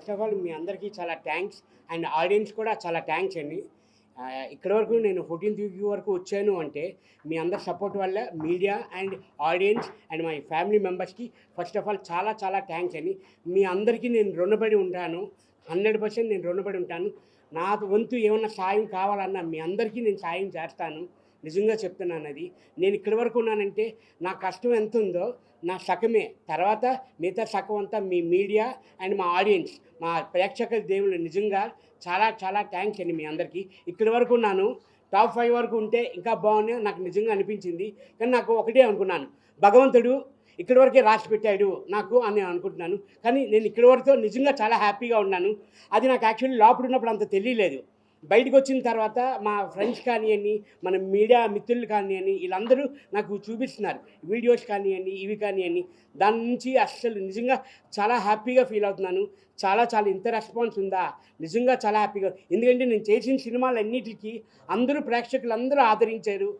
First of all మీ అందరికీ చాలా thanks and audience కూడా చాలా థ్యాంక్స్ అండి. ఇక్కడి వరకు నేను 14th వీక్ వరకు వచ్చాను అంటే మీ అందరి సపోర్ట్ వల్ల media and audience and my family మెంబర్స్కి ఫస్ట్ ఆఫ్ ఆల్ చాలా చాలా థ్యాంక్స్ అండి. మీ అందరికీ నేను రుణపడి ఉంటాను, 100% నేను రుణపడి ఉంటాను. నా వంతు ఏమన్నా సాయం కావాలన్నా మీ అందరికీ నేను సాయం చేస్తాను. నిజంగా చెప్తున్నాను. అది నేను ఇక్కడి వరకు ఉన్నానంటే నా కష్టం ఎంత ఉందో నా సగమే, తర్వాత మిగతా సగం అంతా మీ మీడియా అండ్ మా ఆడియన్స్, మా ప్రేక్షకుల దేవుళ్ళు. నిజంగా చాలా చాలా థ్యాంక్స్ అండి మీ అందరికీ. ఇక్కడి వరకు ఉన్నాను, టాప్ 5 వరకు ఉంటే ఇంకా బాగున్నాయి నాకు నిజంగా అనిపించింది. కానీ నాకు ఒకటే అనుకున్నాను, భగవంతుడు ఇక్కడి వరకే రాసి పెట్టాడు నాకు అని అనుకుంటున్నాను. కానీ నేను ఇక్కడి వరకు నిజంగా చాలా హ్యాపీగా ఉన్నాను. అది నాకు యాక్చువల్లీ లోపల ఉన్నప్పుడు అంత తెలియలేదు. బయటకు వచ్చిన తర్వాత మా ఫ్రెండ్స్ కానివ్వండి, మన మీడియా మిత్రులు కానివ్వండి, వీళ్ళందరూ నాకు చూపిస్తున్నారు వీడియోస్ కానివ్వండి, ఇవి కానివ్వండి. దాని నుంచి అస్సలు నిజంగా చాలా హ్యాపీగా ఫీల్ అవుతున్నాను. చాలా చాలా ఇంత రెస్పాన్స్ ఉందా, నిజంగా చాలా హ్యాపీగా. ఎందుకంటే నేను చేసిన సినిమాలన్నిటికీ అందరూ ప్రేక్షకులు అందరూ ఆదరించారు.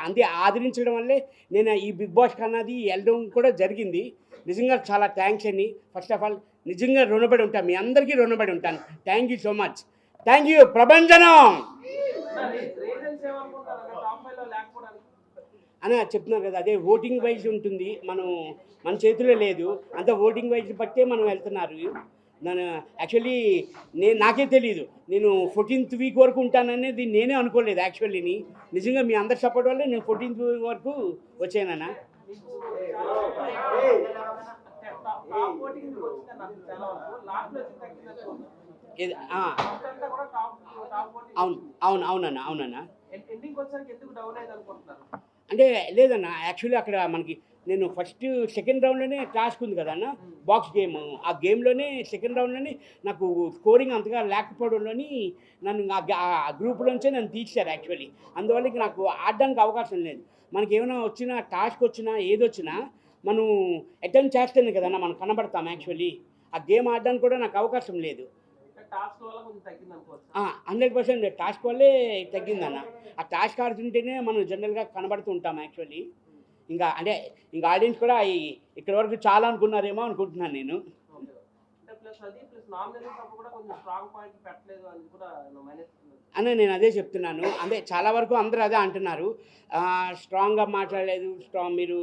అంతే ఆదరించడం వల్లే నేను ఈ బిగ్ బాస్ కన్నది వెళ్ళడం కూడా జరిగింది. నిజంగా చాలా థ్యాంక్స్ అండి. ఫస్ట్ ఆఫ్ ఆల్ నిజంగా రుణపడి ఉంటాను, మీ అందరికీ రుణపడి ఉంటాను. Thank you so much. Thank you ప్రభంజనం అని చెప్తున్నారు కదా. అదే ఓటింగ్ వైజ్ ఉంటుంది, మన చేతిలో లేదు. అంత ఓటింగ్ వైజ్ బట్టే మనం వెళ్తున్నారు. నన్ను యాక్చువల్లీ నాకే తెలియదు నేను 14th వీక్ వరకు ఉంటాననేది నేనే అనుకోలేదు యాక్చువల్లీని. నిజంగా మీ అందరి సపోర్ట్ వల్ల నేను 14th వీక్ వరకు వచ్చానన్నా. అవునన్నా. అంటే లేదన్నా, యాక్చువల్లీ అక్కడ మనకి నేను ఫస్ట్ సెకండ్ రౌండ్లోనే టాస్క్ ఉంది కదా అన్న, బాక్స్ గేమ్. ఆ గేమ్లోనే సెకండ్ రౌండ్లోనే నాకు స్కోరింగ్ అంతగా లేకపోవడంలోని నన్ను ఆ గ్రూప్లోంచే నన్ను తీర్చారు యాక్చువల్లీ. అందువల్ల నాకు ఆడడానికి అవకాశం లేదు. మనకి ఏమైనా వచ్చినా టాస్క్ వచ్చినా ఏదొచ్చినా మనం అటెంప్ట్ చేస్తేనే కదన్నా మనం కనబడతాం. యాక్చువల్లీ ఆ గేమ్ ఆడడానికి కూడా నాకు అవకాశం లేదు. 100% టాస్క్ వల్లే తగ్గిందన్న. ఆ టాస్క్ ఆడుతుంటేనే మనం జనరల్గా కనబడుతూ ఉంటాం యాక్చువల్లీ. ఇంకా ఆడియన్స్ కూడా ఇక్కడి వరకు చాలా అనుకున్నారేమో అనుకుంటున్నాను నేను. అన్న నేను అదే చెప్తున్నాను. చాలా వరకు అందరూ అదే అంటున్నారు, స్ట్రాంగ్గా మాట్లాడలేదు, మీరు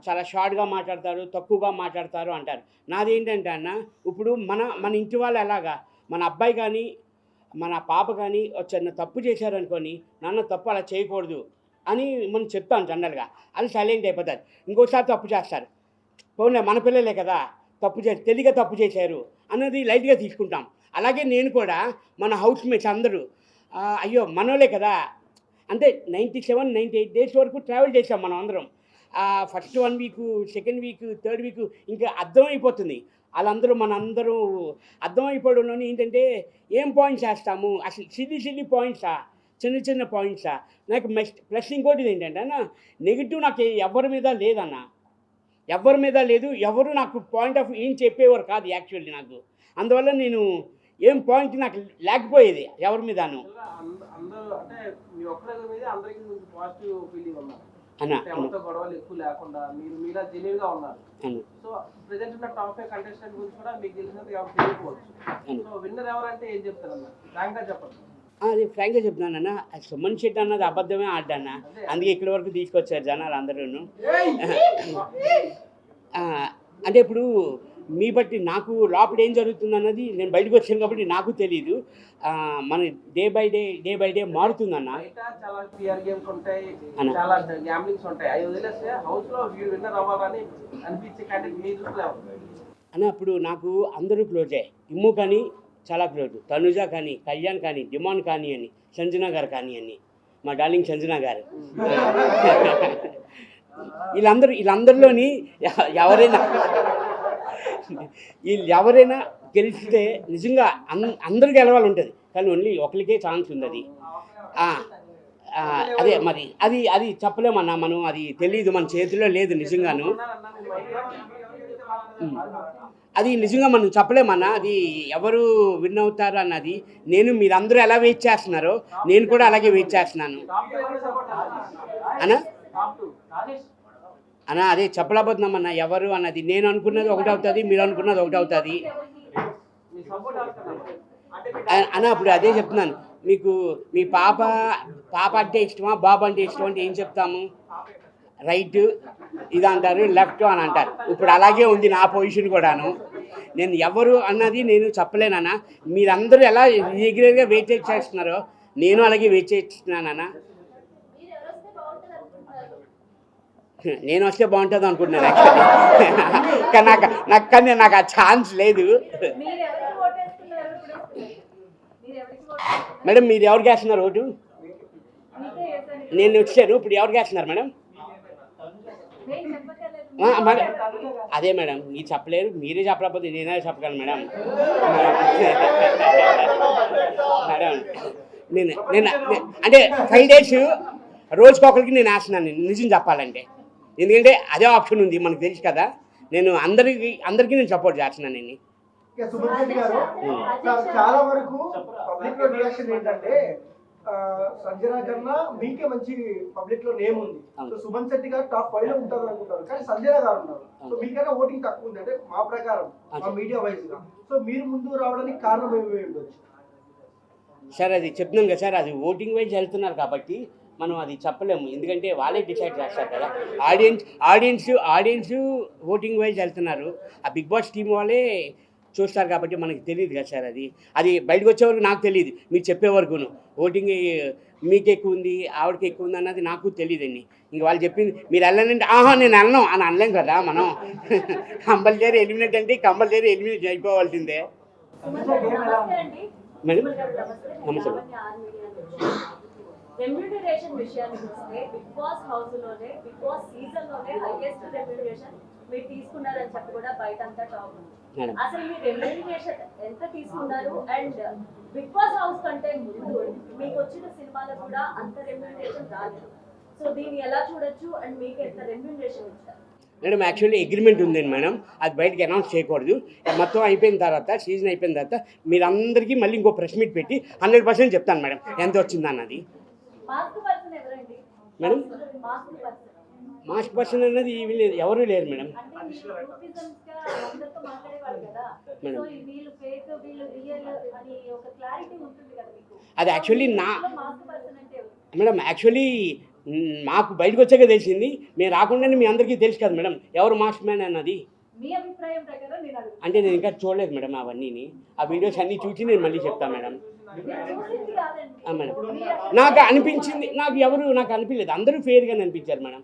చాలా షార్ట్గా మాట్లాడతారు, తక్కువగా మాట్లాడతారు అంటారు. నాది ఏంటంటే అన్న, ఇప్పుడు మన ఇంటి వాళ్ళు ఎలాగా మన అబ్బాయి కానీ మన పాప కానీ చిన్న తప్పు చేశారనుకొని, నాన్న తప్పు అలా చేయకూడదు అని మనం చెప్తాను జనరల్గా. అది సైలెంట్ అయిపోతారు. ఇంకోసారి తప్పు చేస్తారు, పోనీ మన పిల్లలే కదా తెలియక తప్పు చేశారు అన్నది లైట్గా తీసుకుంటాం. అలాగే నేను కూడా మన హౌస్ మేట్స్ అందరూ అయ్యో మనోలే కదా, అంటే 97-98 డేస్ వరకు ట్రావెల్ చేసాం మనం అందరం. First 1 week, second week, third week ఇంకా అర్థమైపోతుంది. వాళ్ళందరూ మనందరూ అర్థమైపోవడంలోని ఏంటంటే ఏం పాయింట్స్ వేస్తాము అసలు, సిల్లీ పాయింట్సా, చిన్న పాయింట్సా. నాకు ప్లస్ ఇంకోటి ఏంటంటే అన్న, నెగిటివ్ నాకు ఎవరి మీద లేదన్న, ఎవరి మీద లేదు. ఎవరు నాకు పాయింట్ ఆఫ్ ఏం చెప్పేవారు కాదు యాక్చువల్లీ నాకు. అందువల్ల నేను ఏం పాయింట్ నాకు లేకపోయేది ఎవరి మీదను గొడవలు ఎక్కువ లేకుండా మీరు మీలా జెన్యూన్ గా ఉన్నారు. సో ప్రెజెంట్ ఉన్న టాప్ 5 కంటెస్టెంట్ గురించి కూడా మీకు తెలిసినది ఎవరు తెలియకపోవచ్చు. సో విన్నర్ ఎవరంటే ఏం చెప్తారన్న, ఫ్రాంక్గా చెప్పండి. అది ఫ్రాంక్గా చెప్తున్నానన్న, సుమన్ శెట్టి అన్నది అబద్ధమే ఆడ్డాన్న, అందుకే ఇక్కడి వరకు తీసుకొచ్చారు జనాలు అందరూ. అంటే ఇప్పుడు మీ బట్టి నాకు లోపల ఏం జరుగుతుంది అన్నది నేను బయటకు వచ్చాను కాబట్టి నాకు తెలియదు. మన డే బై డే మారుతుందన్న. చాలా పిఆర్ గేమ్స్ ఉంటాయి, చాలా గ్యాంబ్లింగ్స్ ఉంటాయి. అవి వదిలేస్తే హౌస్ లో విన్నర్ అవ్వాలని అనిపించే క్యాండిడేట్ మీ దృష్టిలో అన్న, అప్పుడు నాకు అందరూ క్లోజే. ఇమ్ము కానీ చాలా క్లోజ్, తనుజ కానీ, కళ్యాణ్ కానీ, డిమాండ్ కానీ అని, సంజనా గారు కానీ అని, మా డార్లింగ్ సంజనా గారు. వీళ్ళందరిలోని ఎవరైనా గెలిస్తే నిజంగా అందరూ గెలవాలి ఉంటుంది, కానీ ఓన్లీ ఒకరికే ఛాన్స్ ఉంది. అది అదే మరి అది చెప్పలేమన్నా మనం, అది తెలియదు, మన చేతిలో లేదు నిజంగాను. అది నిజంగా మనం చెప్పలేమన్నా, అది ఎవరు విన్ అవుతారు అన్నది. మీరందరూ ఎలా వెయిట్ చేస్తున్నారో నేను కూడా అలాగే వెయిట్ చేస్తున్నాను అన్నా. అదే చెప్పలేకపోతున్నామన్నా ఎవరు అన్నది. నేను అనుకున్నది ఒకటి అవుతుంది, మీరు అనుకున్నది ఒకటి అవుతుంది. సపోర్ట్ ఎవరికన్నా అంటే మీ అన్న అప్పుడు అదే చెప్తున్నాను మీకు, మీ పాప అంటే ఇష్టమా, బాబు అంటే ఇష్టం అంటే ఏం చెప్తాము? రైట్ ఇది అంటారు, లెఫ్ట్ అని అంటారు. ఇప్పుడు అలాగే ఉంది నా పొజిషన్ కూడాను. నేను ఎవరు అన్నది నేను చెప్పలేనన్నా. మీరందరూ ఎలా రెగ్యులర్గా వెయిట్ చేస్తున్నారో నేను అలాగే వెయిట్ చేస్తున్నానన్నా. నేను వస్తే బాగుంటుంది అనుకుంటున్నాను యాక్చువల్లీ, కానీ నాకు ఆ ఛాన్స్ లేదు. మేడం మీరు ఎవరికి వేస్తున్నారు ఓటు? నేను వచ్చాను, ఇప్పుడు ఎవరికి వేస్తున్నారు మేడం? మేడం అదే మేడం, మీరు చెప్పలేరు, మీరే చెప్పలేకపోతే నేనే చెప్పగలను మేడం. మేడం నేను అంటే 5 days రోజుకొకరికి నేను వేస్తున్నాను నిజం చెప్పాలంటే. ఎందుకంటే అదే ఆప్షన్ ఉంది మనకు తెలుసు కదా. నేను అందరికీ నేను సపోర్ట్ చేస్తున్నాను. నేను సుమన్ శెట్టి గారు చాలా వరకు పబ్లిక్ లో రియాక్షన్ ఏంటంటే సంజన కన్నా మీకే మంచి పబ్లిక్ లో నేమ్ ఉంది. సో సుమన్ శెట్టి గారు టాప్ 5 లో ఉంటారు అనుకుంటారు, కానీ సంజన గారు ఉన్నారు. సో మీకైనా ఓటింగ్ తక్కువ ఉంది అంటే మా ప్రకారం, మా మీడియా వైజ్ గా. సో మీరు ముందు రావడానికి కారణం ఏమి ఉండొచ్చు సార్? అది చెప్తున్నాను కదా సార్, అది ఓటింగ్ వైజ్ వెళ్తున్నారు కాబట్టి మనం అది చెప్పలేము. ఎందుకంటే వాళ్ళే డిసైడ్ చేస్తారు కదా. ఆడియన్స్ ఓటింగ్ వైజ్ వెళ్తున్నారు. ఆ బిగ్ బాస్ టీం వాళ్ళే చూస్తారు కాబట్టి మనకి తెలియదు కదా సార్. అది బయటకు వచ్చే వరకు నాకు తెలియదు, మీరు చెప్పే వరకును. ఓటింగ్ మీకు ఎక్కువ ఉంది, ఆవిడకి ఎక్కువ ఉంది అన్నది నాకు తెలియదండి. ఇంక వాళ్ళు చెప్పింది మీరు వెళ్ళనంటే నేను వెళ్ళను అని అనలేం కదా మనం. కంపల్సరీ ఎలిమినేట్ అంటే కంపల్సరీ ఎలిమినేట్ అయిపోవాల్సిందే మేడం. నమస్తే. రెమ్యూనరేషన్ విషయానికి వస్తే బిగ్ బాస్ హౌస్ లోనే, బిగ్ బాస్ సీజన్ లోనే హైయెస్ట్ రెమ్యూనరేషన్ మీరు తీసుకున్నారని చెప్పి కూడా బయట అంతా టాక్ ఉంది. అసలు మీరు రెమ్యూనరేషన్ ఎంత తీసుకున్నారు? అండ్ బిగ్ బాస్ హౌస్ కంటే ముందు మీకు వచ్చిన సినిమాలో కూడా అంత రెమ్యూనరేషన్ రాలేదు. సో దీన్ని ఎలా చూడొచ్చు? అండ్ మీకు ఎంత రెమ్యూనరేషన్ ఇచ్చారు? మేడం యాక్చువల్లీ అగ్రిమెంట్ ఉందండి మేడం, అది బయటకి అనౌన్స్ చేయకూడదు. మొత్తం అయిపోయిన తర్వాత, సీజన్ అయిపోయిన తర్వాత మీరందరికీ మళ్ళీ ఇంకో ప్రెస్ మీట్ పెట్టి 100% చెప్తాను మేడం ఎంత వచ్చింది అన్నది. మేడం మాస్క్ పర్సన్ అన్నది ఎవరు లేరు మేడం. అది యాక్చువల్లీ యాక్చువల్లీ మాకు బయటకు వచ్చాక తెలిసింది. మేము రాకుండానే మీ అందరికీ తెలుసు కదా మేడం ఎవరు మాస్క్ మ్యాన్ అన్నది. అంటే నేను ఇంకా చూడలేదు మేడం అవన్నీ. ఆ వీడియోస్ అన్నీ చూసి నేను మళ్ళీ చెప్తాను మేడం. మేడం నాకు అనిపించింది, నాకు అనిపించలేదు, అందరూ ఫెయిర్గానే అనిపించారు మేడం.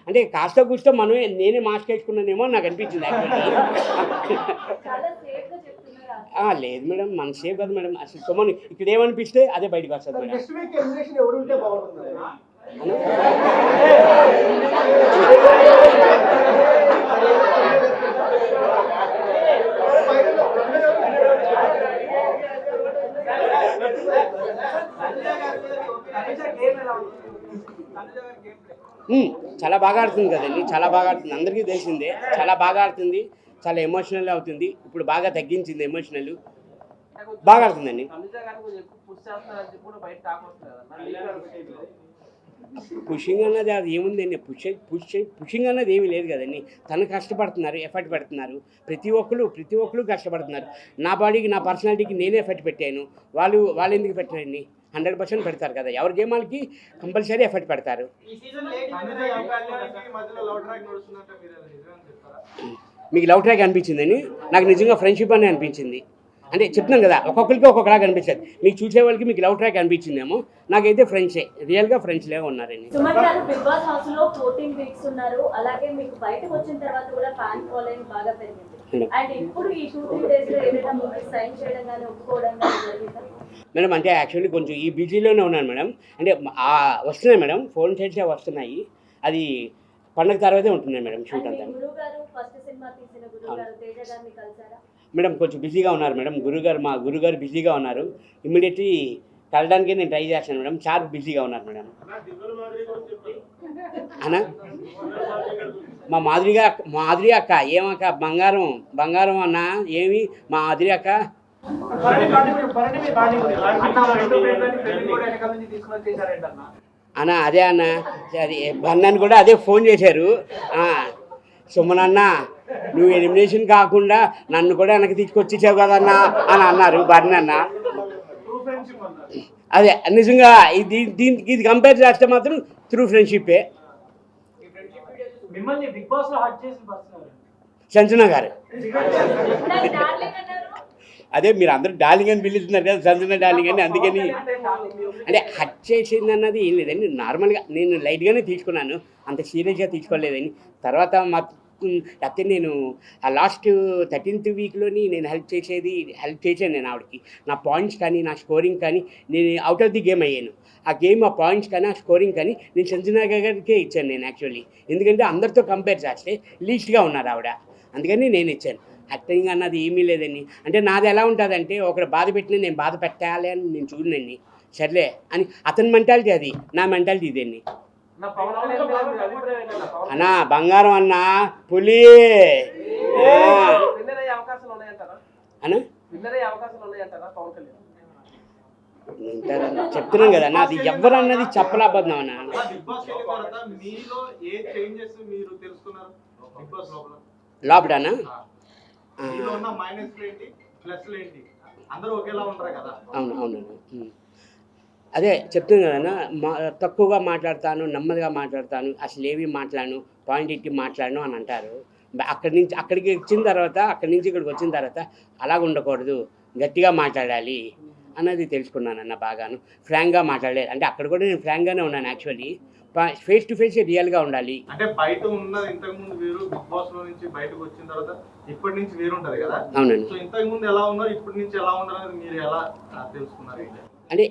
అంటే కాస్త కూస్తో నేనే మాస్క్ వేసుకున్నానేమో నాకు అనిపించింది యాక్చువల్లీ. లేదు మేడం, మన సేఫ్ కదా మేడం. అసలు సుమన్ ఇక్కడ ఏమనిపిస్తే అదే బయటకు వస్తుంది మేడం. చాలా బాగా ఆడుతుంది కదండి, చాలా బాగా ఆడుతుంది, అందరికీ తెలిసిందే. చాలా బాగా ఆడుతుంది, చాలా ఎమోషనల్ అవుతుంది. ఇప్పుడు బాగా తగ్గించింది ఎమోషనల్, బాగా ఆడుతుందండి. పుషింగ్ అన్నది అది ఏముందండి, పుషింగ్ అన్నది ఏమీ లేదు కదండి. తను కష్టపడుతున్నారు, ఎఫర్ట్ పెడుతున్నారు. ప్రతి ఒక్కరు కష్టపడుతున్నారు. నా బాడీకి, నా పర్సనాలిటీకి నేనే ఎఫర్ట్ పెట్టాను. వాళ్ళు ఎందుకు పెట్టారండి? 100% పెడతారు కదా. ఎవరి గేమాలకి కంపల్సరీ ఎఫర్ట్ పెడతారు. మీకు లవ్ ట్రాక్ అనిపించిందని? నాకు నిజంగా ఫ్రెండ్షిప్ అని అనిపించింది. అంటే చెప్తున్నాను కదా, ఒక్కొక్కరికి ఒక్కొక్కలాగా అనిపిస్తుంది. మీకు చూసే వాళ్ళకి మీకు లవ్ ట్రాక్ అనిపించిందేమో, నాకైతే ఫ్రెండ్సే, రియల్గా ఫ్రెండ్స్ లాగా ఉన్నారండి. సుమన్ గారు బిగ్ బాస్ హౌస్ లో 14 వీక్స్ ఉన్నారు. అలాగే మీకు బయటకు వచ్చిన తర్వాత కూడా ఫ్యాన్ ఫాలోయింగ్ బాగా పెరిగింది. అండ్ ఇప్పుడు ఈ 2-3 days లో ఏదైనా మూవీ సైన్ చేయడం కానీ ఒప్పుకోవడం కానీ జరిగిందా మేడం? అంటే యాక్చువల్లీ కొంచెం ఈ బిజీలోనే ఉన్నాను మేడం. అంటే వస్తున్నాయి మేడం, ఫోన్ చేసే వస్తున్నాయి. అది పండగ తర్వాతే ఉంటున్నాయి మేడం షూట్ అంతా. మేడం కొంచెం బిజీగా ఉన్నారు మేడం. మా గురుగారు బిజీగా ఉన్నారు. ఇమ్మీడియట్లీ కలడానికే నేను ట్రై చేస్తాను మేడం. చాలా బిజీగా ఉన్నారు మేడం. అన్నా మా మాధురి అక్క ఏమక్క బంగారం అన్న ఏమి మా మాధురి అక్క అన్న అదే అన్న, అది బన్నాను కూడా అదే ఫోన్ చేశారు. సుమనన్న నువ్వు ఎలిమినేషన్ కాకుండా నన్ను కూడా వెనక్కి తీసుకొచ్చేసావు కదన్నా అని అన్నారు బర్ని అన్న. అదే నిజంగా దీనికి ఇది కంపేర్ చేస్తే మాత్రం త్రూ ఫ్రెండ్షిప్పే. మిమ్మల్ని బిగ్ బాస్ లో హట్ చేసిన పర్సన్ సంజన గారు. నాకు డార్లింగ్ అన్నారు. అదే మీరు అందరూ డార్లింగ్ అని పిలుస్తున్నారు కదా, సంజన డార్లింగ్ అని. అందుకని అంటే హట్ చేసింది అన్నది ఏం లేదండి, నార్మల్గా నేను లైట్గానే తీసుకున్నాను, అంత సీరియస్గా తీసుకోలేదని. తర్వాత అయితే నేను ఆ లాస్ట్ 13th వీక్లోని నేను హెల్ప్ చేశాను నేను ఆవిడకి. నా పాయింట్స్ కానీ నా స్కోరింగ్ కానీ నేను అవుట్ ఆఫ్ ది గేమ్ అయ్యాను. ఆ పాయింట్స్ కానీ ఆ స్కోరింగ్ కానీ నేను సంజన గారికే ఇచ్చాను నేను యాక్చువల్లీ. ఎందుకంటే అందరితో కంపేర్ చేస్తే లీస్ట్గా ఉన్నారు ఆవిడ, అందుకని నేను ఇచ్చాను. యాక్టింగ్ అన్నది ఏమీ లేదండి. అంటే నాది ఎలా ఉంటుందంటే ఒకరు బాధ పెట్టినా నేను బాధ పెట్టాలి అని నేను చూడండి, సర్లే అని అతని మెంటాలిటీ, అది నా మెంటాలిటీ ఇదండి. అన్నా బంగారం అన్నా పులి అన్నా చెప్తున్నాం కదా అన్న, అది ఎవరు అన్నది చెప్పలేకపోతున్నాం అన్న. లోపడనా అవును అవును అదే చెప్తున్నాను కదన్నా, తక్కువగా మాట్లాడతాను, నెమ్మదిగా మాట్లాడతాను, అసలు ఏవి మాట్లాడను, పాయింట్ ఇట్టి మాట్లాడను అని అంటారు. అక్కడికి వచ్చిన తర్వాత, అక్కడి నుంచి ఇక్కడికి వచ్చిన తర్వాత అలాగ ఉండకూడదు, గట్టిగా మాట్లాడాలి అన్నది తెలుసుకున్నానన్న. బాగాను ఫ్రాంక్గా మాట్లాడలేదు. అంటే అక్కడ కూడా నేను ఫ్రాంక్గానే ఉన్నాను యాక్చువల్లీ. ఫేస్ టు ఫేస్ రియల్గా ఉండాలి. అంటే బయట ఉన్నది ఇంతకు ముందు వేరు, బిగ్ బాస్ లో నుంచి బయటకు వచ్చిన తర్వాత ఇప్పటి నుంచి వేరు ఉంటది కదా. అవునండి. సో ఇంతకు ముందు ఎలా ఉన్నారు, ఇప్పటి నుంచి ఎలా ఉన్నారు మీరు ఎలా తెలుసుకున్నారు? అంటే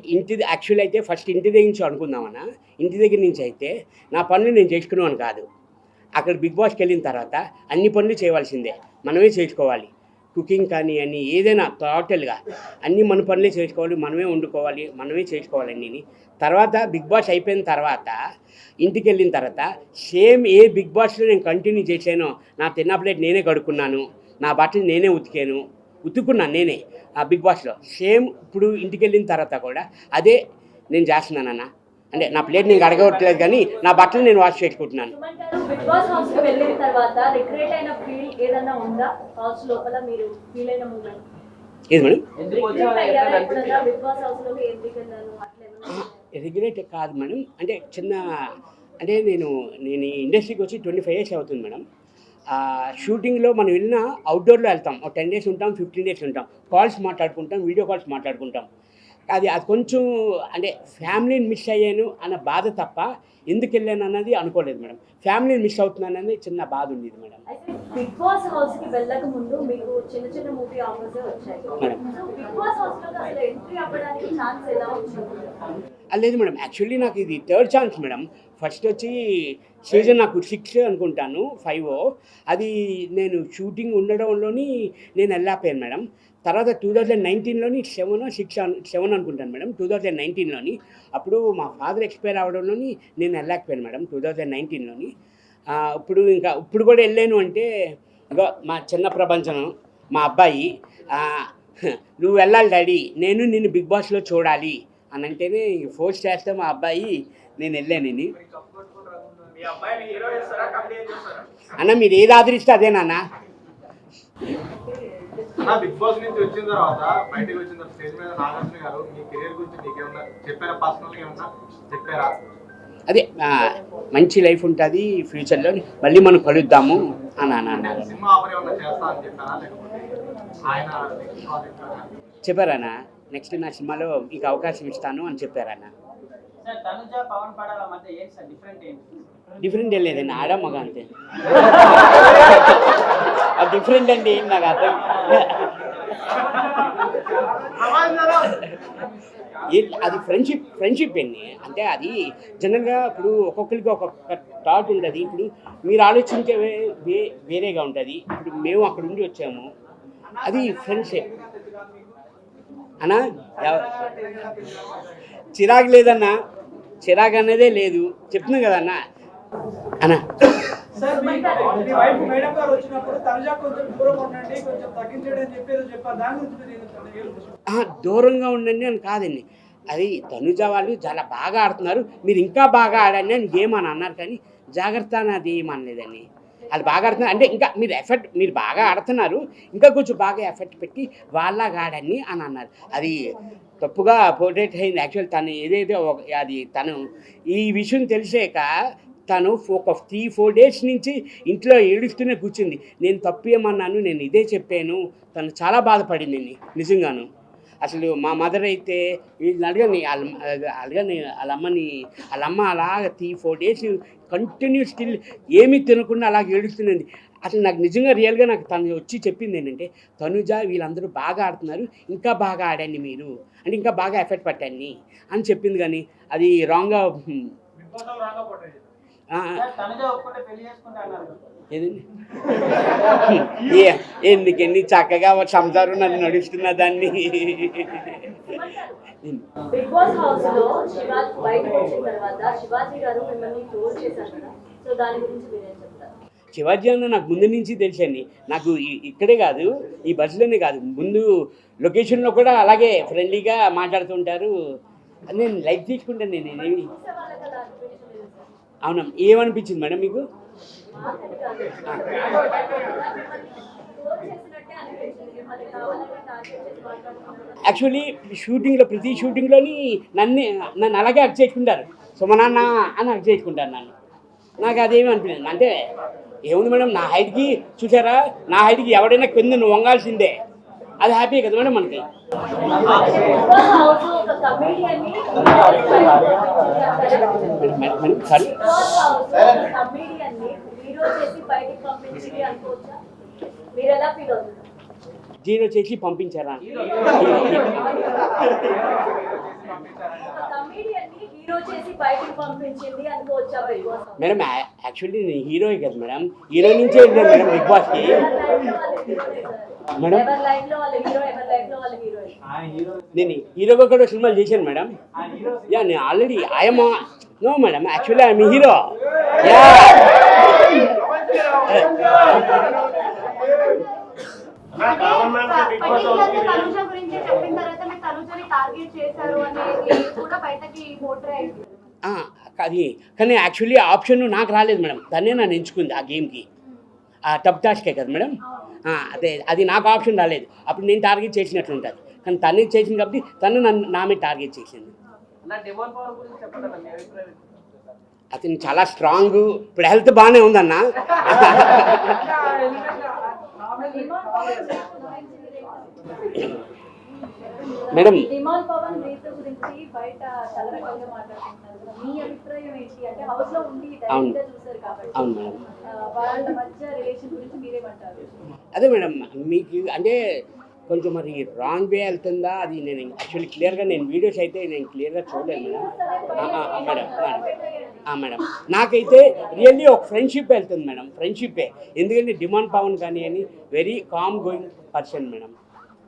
యాక్చువల్ అయితే ఫస్ట్ ఇంటి దగ్గర నుంచి అనుకుందామన్నా. ఇంటి దగ్గర నుంచి అయితే నా పనులు నేను చేసుకునేవాను కాదు. అక్కడ బిగ్ బాస్కి వెళ్ళిన తర్వాత అన్ని పనులు చేయవలసిందే, మనమే చేసుకోవాలి. కుకింగ్ కానీ అని ఏదైనా టోటల్గా అన్నీ మన పనులే చేసుకోవాలి, మనమే వండుకోవాలి, మనమే చేసుకోవాలి అన్నీ. తర్వాత బిగ్ బాస్ అయిపోయిన తర్వాత ఇంటికి వెళ్ళిన తర్వాత సేమ్ ఏ బిగ్ బాస్లో నేను కంటిన్యూ చేశానో, నా తిన్న ప్లేట్ నేనే కడుక్కున్నాను, నా బట్టలు నేనే ఉతుక్కున్నాను నేనే ఆ బిగ్ బాస్లో. సేమ్ ఇప్పుడు ఇంటికి వెళ్ళిన తర్వాత కూడా అదే నేను చేస్తున్నానన్న. అంటే నా ప్లేట్ నేను అడగట్లేదు కానీ నా బట్టలు నేను వాష్ చేసుకుంటున్నాను. బిగ్ బాస్ హౌస్ కి వెళ్ళిన తర్వాత రిగ్రెట్ అయిన ఫీల్ ఏదైనా ఉందా? హౌస్ లోపల మీరు ఫీల్ అయిన మూమెంట్ ఏది మేడం? బిగ్ బాస్ హౌస్ లోకి ఎందుకు వెళ్ళాను అట్లా రిగ్రెట్ కాదు మేడం. అంటే అంటే నేను ఇండస్ట్రీకి వచ్చి 25 years అవుతుంది మేడం. షూటింగ్లో మనం వెళ్ళినా అవుట్డోర్లో వెళ్తాం, 10 days ఉంటాం, 15 days ఉంటాం, కాల్స్ మాట్లాడుకుంటాం, వీడియో కాల్స్ మాట్లాడుకుంటాం. అది కొంచెం అంటే ఫ్యామిలీని మిస్ అయ్యాను అన్న బాధ తప్ప ఎందుకు వెళ్ళాను అన్నది అనుకోలేదు మేడం. ఫ్యామిలీని మిస్ అవుతున్నాను అనేది చిన్న బాధ ఉండేది మేడం. బిగ్ బాస్ హౌస్ కి వెళ్ళక ముందు మీకు చిన్న మూవీ ఆఫర్స్ వచ్చాయి మేడం. బిగ్ బాస్ హౌస్ లో అసలు ఎంట్రీ అవ్వడానికి ఛాన్స్ ఎలా వచ్చింది? లేదు మేడం, యాక్చువల్లీ నాకు ఇది 3rd ఛాన్స్ మేడం. ఫస్ట్ వచ్చి సీజన్ నాకు 6 అనుకుంటాను, 5 అది నేను షూటింగ్ ఉండడంలోని నేను వెళ్ళాపోయాను మేడం. తర్వాత 2019లోని 7 అనుకుంటాను మేడం. 2019లోని అప్పుడు మా ఫాదర్ ఎక్స్పైర్ అవ్వడంలోని నేను వెళ్ళలేకపోయాను మేడం 2019లోని. ఇప్పుడు కూడా వెళ్ళాను అంటే ఇగో మా చిన్న ప్రపంచం మా అబ్బాయి నువ్వు వెళ్ళాలి డాడీ, నేను నిన్ను బిగ్ బాస్లో చూడాలి అని అంటేనే ఫోర్స్ చేస్తే మా అబ్బాయి నేను వెళ్ళానని. అన్న మీరు ఏది ఆదరిస్తే అదే నాన్న. బిగ్ బాస్ నుంచి వచ్చిన తర్వాత బయటకు వచ్చిన తర్వాత స్టేజ్ మీద నాగార్జున గారు మీ కెరీర్ గురించి మీకు ఏమన్నా చెప్పారా? పర్సనల్గా ఏమన్నా చెప్పారా? అదే మంచి లైఫ్ ఉంటుంది ఫ్యూచర్లో, మళ్ళీ మనం కలుద్దాము అని అన్నారు. సినిమా ఆఫర్ ఏమన్నా చేస్తా అని చెప్పారా, లేకపోతే ఆయన చెప్పారన్నా నెక్స్ట్ నా సినిమాలో మీకు అవకాశం ఇస్తాను అని చెప్పారన్న. డిఫరెంట్ ఏం లేదండి, ఆడ మగ అంతే. అది డిఫరెంట్ అండి నాకు అర్థం. అది ఫ్రెండ్షిప్ అండి. అంటే అది జనరల్గా ఇప్పుడు ఒక్కొక్కరికి ఒక్కొక్క థాట్ ఉంటుంది. ఇప్పుడు మీరు ఆలోచించే వేరేగా ఉంటుంది. ఇప్పుడు మేము అక్కడ ఉండి వచ్చాము, అది ఫ్రెండ్షిప్ అన్నా. చిరాకు లేదన్నా, చిరాకు అనేదే లేదు, చెప్తున్నాం కదన్నా అన్నా. దూరంగా ఉండండి అని కాదండి, అది తనుజ వాళ్ళు చాలా బాగా ఆడుతున్నారు, మీరు ఇంకా బాగా ఆడండి అని ఏమని అన్నారు, కానీ జాగ్రత్త అని అది ఏమనలేదండి. వాళ్ళు బాగా ఆడుతున్నారు అంటే ఇంకా మీరు బాగా ఆడుతున్నారు, ఇంకా కొంచెం బాగా ఎఫర్ట్ పెట్టి వాళ్ళలాగా ఆడని అని అన్నారు. అది తప్పుగా పోర్ట్రేట్ అయింది. యాక్చువల్ తను ఏదైతే అది తను ఈ విషయం తెలిసాక తను ఒక 3-4 డేస్ నుంచి ఇంట్లో ఏడుస్తూనే కూర్చుంది. నేను తప్పు ఏమన్నాను, నేను ఇదే చెప్పాను. తను చాలా బాధపడింది నిజంగాను. అసలు మా మదర్ అయితే వీళ్ళని అడగని వాళ్ళ అమ్మ అలాగ 3-4 డేస్ కంటిన్యూస్ స్టిల్ ఏమీ తినకుండా అలాగ ఏడుస్తున్నది. అసలు నాకు నిజంగా రియల్గా నాకు తను వచ్చి చెప్పింది ఏంటంటే, తనుజ వీళ్ళందరూ బాగా ఆడుతున్నారు, ఇంకా బాగా ఆడండి మీరు, అంటే ఇంకా బాగా ఎఫెక్ట్ పట్టండి అని చెప్పింది. కానీ అది రాంగ్గా ఏదండి ఎందుకండి చక్కగా సంసారం నన్ను నడుస్తున్న దాన్ని. బిగ్ బాస్ హౌస్ లో శివాజీ బయటకు వచ్చిన తర్వాత శివాజీ గారు మిమ్మల్ని ట్రోల్ చేశారు కదా, సో దాని గురించి మీరేం చెప్తారు? శివాజీ అన్న నాకు ముందు నుంచి తెలుసండి. నాకు ఇక్కడే కాదు, ఈ బస్సులోనే కాదు, ముందు లొకేషన్లో కూడా అలాగే ఫ్రెండ్లీగా మాట్లాడుతుంటారు. నేను లైక్ తీసుకుంటాను. నేనేమి అవునా, ఏమనిపించింది మేడం మీకు? యాక్చువల్లీ ప్రతి షూటింగ్లోని నన్ను అలాగే హక్ చేసుకుంటారు. సుమనాన్న అని హక్ చేసుకుంటారు నన్ను. నాకు అదేమి అనిపించింది అంటే ఏముంది మేడం, నా హైట్కి చూసారా, నా హైట్కి ఎవడైనా కింద నువ్వు వంగాల్సిందే. అది హ్యాపీ కదా మేడం మనకి. సారీ జీరో చేసి పంపించారా? మేడం యాక్చువల్లీ నేను హీరోయే కదా మేడం, హీరో నుంచే వెళ్ళాను మేడం బిగ్ బాస్కి. మేడం నేను హీరోగా కూడా సినిమాలు చేశాను మేడం. యా నేను already I'm no madam, actually I'm hero. Yeah అది కానీ యాక్చువల్లీ ఆప్షన్ నాకు రాలేదు మేడం, తనే నన్ను ఎంచుకుంది ఆ గేమ్కి. ఆ టబ్ టాస్కే కదా మేడం, అదే అది నాకు ఆప్షన్ రాలేదు. అప్పుడు నేను టార్గెట్ చేసినట్లు ఉంటుంది, కానీ తనే చేసింది కాబట్టి తను నా మీద టార్గెట్ చేసింది. అతను చాలా స్ట్రాంగ్, ఇప్పుడు హెల్త్ బాగానే ఉందన్న. మేడం అవును మేడం. అదే మేడం మీకు అంటే కొంచెం మరి రాంగ్ వే వెళ్తుందా అది నేను యాక్చువల్లీ క్లియర్గా నేను వీడియోస్ అయితే నేను క్లియర్గా చూడలేదు మేడం. మేడం నాకైతే రియల్లీ ఒక ఫ్రెండ్షిప్ వెళ్తుంది మేడం, ఫ్రెండ్షిప్పే. ఎందుకంటే డిమాండ్ పవన్ కానీ అని very calm going person madam.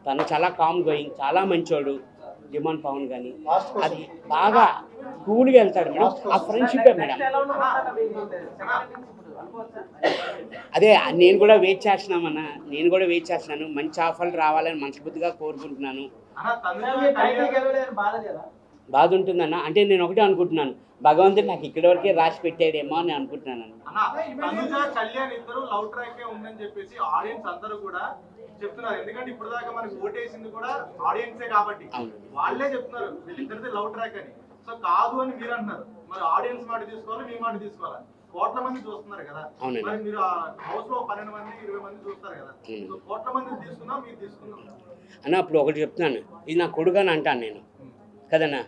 తను చాలా కామ్ గోయింగ్, చాలా మంచోడు డిమాండ్ పవన్ కానీ. అది బాగా కూల్గా వెళ్తాడు మేడం, ఆ ఫ్రెండ్షిప్పే మేడం. అదే నేను కూడా వెయిట్ చేస్తున్నామన్నా, నేను కూడా వెయిట్ చేస్తున్నాను. మంచి ఆఫర్లు రావాలని మనస్ఫూర్తిగా కోరుకుంటున్నాను. బాధ ఉంటుందన్న అంటే నేను ఒకటే అనుకుంటున్నాను, భగవంతుడు నాకు ఇక్కడి వరకే రాసి పెట్టాడేమో అని అనుకుంటున్నాను. చెప్తున్నారు ఎందుకంటే ఇప్పుడు దాకా మనకి ఓటేసింది కూడా ఆడియన్సే కాబట్టి వాళ్ళే చెప్తున్నారు వీళ్ళిద్దరిది లవ్ ట్రాక్ అని. సో కాదు అని మీరు అంటున్నారు, మరి ఆడియన్స్ మాట తీసుకోవాలి, మీ మాట తీసుకోవాలి. కోట్ల మంది చూస్తున్నారు కదా, మరి మీరు హౌస్ లో 12 మంది 20 మంది చూస్తారు కదా, సో కోట్ల మంది తీసుకున్నా మీరు తీసుకున్నాం అన్న. అప్పుడు ఒకటి చెప్తున్నాను, ఇది నా కొడుకు అని అంటాను నేను కదన్నా,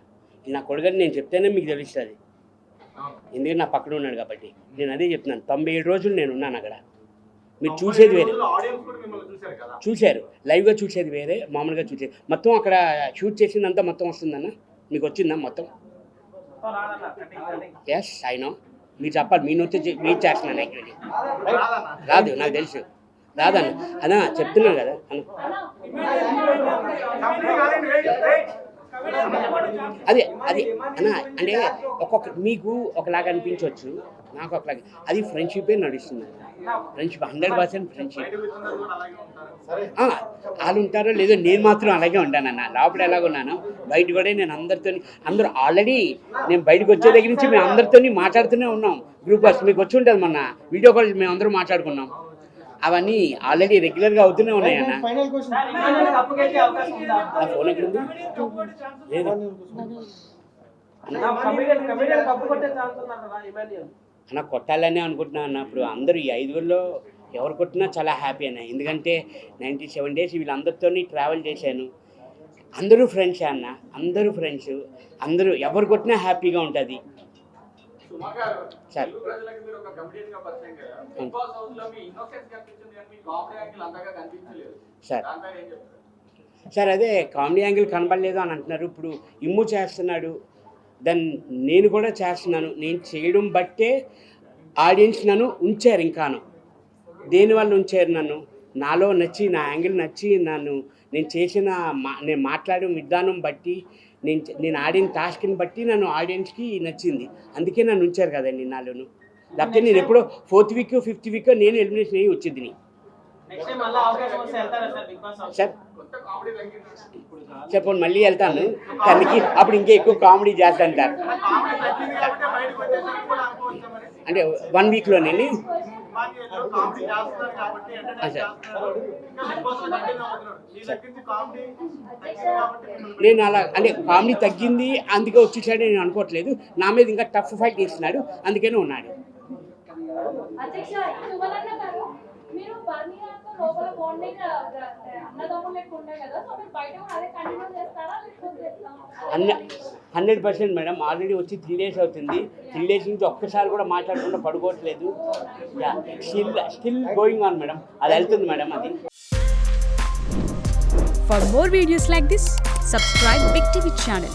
ఇది నా కొడుకు అని నేను చెప్తేనే మీకు తెలుస్తుంది. ఎందుకంటే నా పక్కన ఉన్నాడు కాబట్టి నేను అదే చెప్తున్నాను. 97 రోజులు నేను ఉన్నాను అక్కడ. మీరు చూసేది వేరే, చూశారు లైవ్గా చూసేది వేరే, మామూలుగా చూసేది మొత్తం అక్కడ షూట్ చేసిందంతా మొత్తం వస్తుందన్న. మీకు వచ్చిందా మొత్తం? Yes I know. మీరు చెప్పాలి, మీ నోటి వెయిట్ చేస్తున్నాను. యాక్చువల్లీ రాదు, నాకు తెలుసు రాదన్న. అన్నా చెప్తున్నాను కదా అన్న. అదే అది అన్న అంటే మీకు ఒకలాగా అనిపించవచ్చు, నాకు ఒకలాగా. అది ఫ్రెండ్షిపే నడుస్తుంది. Friendship 100% friendship. బయటకు వచ్చిన తర్వాత కూడా అలాగే ఉంటారు. వాళ్ళు ఉంటారో లేదో, నేను మాత్రం అలాగే ఉంటానన్న. లోపల ఎలాగున్నాను బయట కూడా నేను అందరూ ఆల్రెడీ నేను బయటకు వచ్చే దగ్గర నుంచి మేము అందరితో మాట్లాడుతూనే ఉన్నాం. గ్రూప్ వర్క్స్ మీకు వచ్చి ఉంటుంది మొన్న వీడియో కాల్ మేము అందరూ మాట్లాడుకున్నాం. అవన్నీ ఆల్రెడీ రెగ్యులర్గా అవుతూనే ఉన్నాయన్న. ఫైనల్ క్వశ్చన్, నా ఫోన్ ఎక్కడుంది? లేదు కమిడియన్ కప్పు కొట్టే ఛాన్స్ ఉందంటారా ఇమాన్యుయల్? అన్న కొట్టాలనే అనుకుంటున్నాను అన్న. ఇప్పుడు అందరూ ఈ 5గురిలో ఎవరు కొట్టినా చాలా హ్యాపీ అన్న. ఎందుకంటే 97 days వీళ్ళందరితో ట్రావెల్ చేశాను. అందరూ ఫ్రెండ్స్ అన్న, అందరూ ఫ్రెండ్స్, అందరూ ఎవరు కొట్టినా హ్యాపీగా ఉంటుంది. సుమా గారు, సార్. తెలుగు ప్రజలకు మీరు ఒక కమిడియన్ గా పరిచయం కదా. బిగ్ బాస్ హౌస్ లో మీ ఇన్నోసెన్స్ కనిపించింది కానీ మీ కామెడీ యాంగిల్ అంతగా కనిపించలేదు. సార్ దానిపైన ఏం చెప్తారు? సార్ అదే కామెడీ యాంగిల్ కనబడలేదు అని అంటున్నారు. ఇప్పుడు ఇమ్ము చేస్తున్నాడు, దెన్ నేను కూడా చేస్తున్నాను. నేను చేయడం బట్టే ఆడియన్స్ నన్ను ఉంచారు. ఇంకాను దేనివల్ల ఉంచారు నన్ను? నాలో నచ్చి, నా యాంగిల్ నచ్చి, నేను చేసిన నేను మాట్లాడిన విధానం బట్టి, నేను ఆడిన టాస్క్ని బట్టి నన్ను ఆడియన్స్కి నచ్చింది. అందుకే నన్ను ఉంచారు కదండి నాలోను. లేకపోతే నేను ఎప్పుడో 4th week 5th week నేను ఎలిమినేషన్ అయ్యి వచ్చింది. నెక్స్ట్ టైం మళ్ళీ అవకాశం వస్తే వెళ్తారా sir Bigg Boss house? Sir కొత్త కామెడీ తగ్గింది. చెప్పండి, మళ్ళీ వెళ్తాను. కానీ అప్పుడు ఇంకా ఎక్కువ కామెడీ చేస్తాను సార్. కామెడీ తగ్గింది కాబట్టి బయటకు వచ్చేసరికి కూడా అనుకోవచ్చా మరి? అంటే 1 weekలోనే ఇమాన్యుయల్ కామెడీ చేస్తున్నారు కాబట్టి ఎంటర్టైన్ చేస్తున్నారు. ఇంకా బిగ్ బాస్ లో కంటిన్యూ అవుతున్నారు. మీ దగ్గర నుంచి కామెడీ తగ్గింది కాబట్టి మిమ్మల్ని నేను అలా అంటే కామెడీ తగ్గింది అందుకే వచ్చేసాడు నేను అనుకోవట్లేదు. నా మీద ఇంకా టఫ్ ఫైట్ చేస్తున్నాడు, అందుకనే ఉన్నాడు. అధ్యక్ష సుమలన్న గారు, మీరు బర్నియాతో లోపల బాండింగ్ అన్నదమ్ములు లెక్క ఉండే కదా, సో మీరు బయట కూడా అదే కంటిన్యూ చేస్తారా లేకపోతే 100% మేడం. ఆల్రెడీ వచ్చి 3 days అవుతుంది. 3 days నుంచి ఒక్కసారి కూడా మాట్లాడకుండా పడుకోవట్లేదు. Still going on madam. అది వెళ్తుంది మేడం అది. For more videos like this, subscribe Big TV channel.